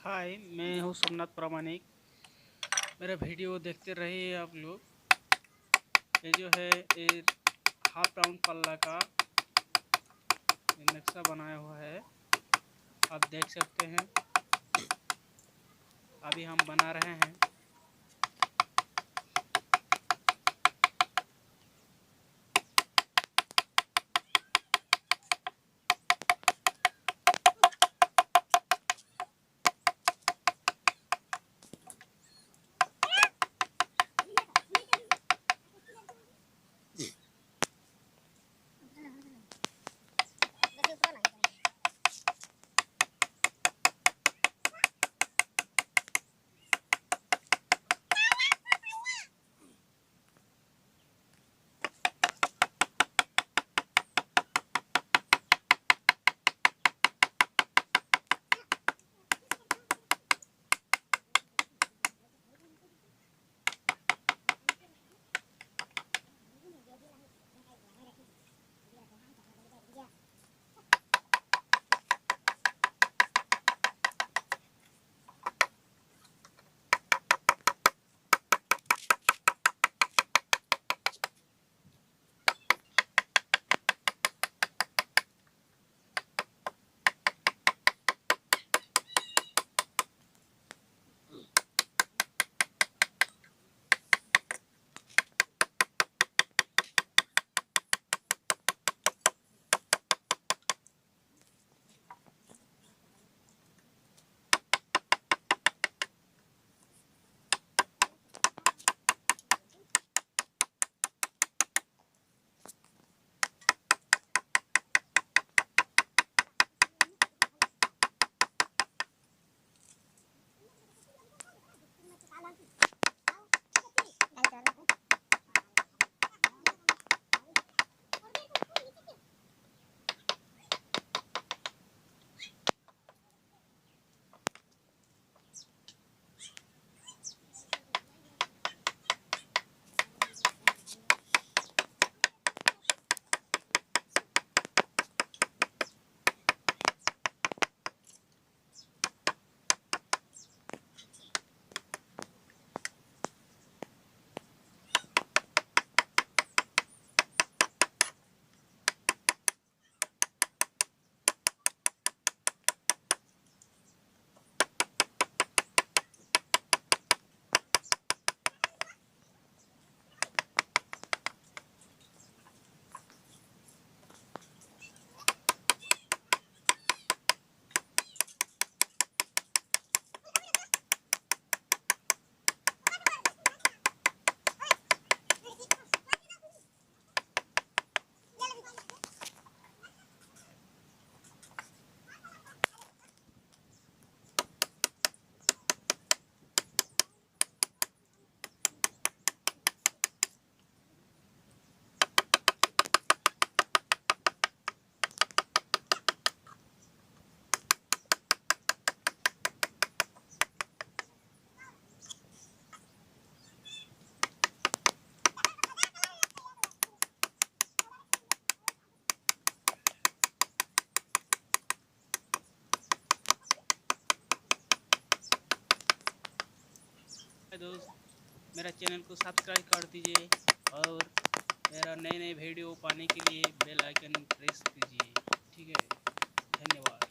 हाय, मैं हूँ सोमनाथ प्रामाणिक। मेरा वीडियो देखते रहिए आप लोग। ये जो है ये हाफ राउंड पल्ला का नक्शा बनाया हुआ है, आप देख सकते हैं। अभी हम बना रहे हैं। दोस्त, मेरा चैनल को सब्सक्राइब कर दीजिए और मेरा नए नए वीडियो पाने के लिए बेल आइकन प्रेस कीजिए। ठीक है, धन्यवाद।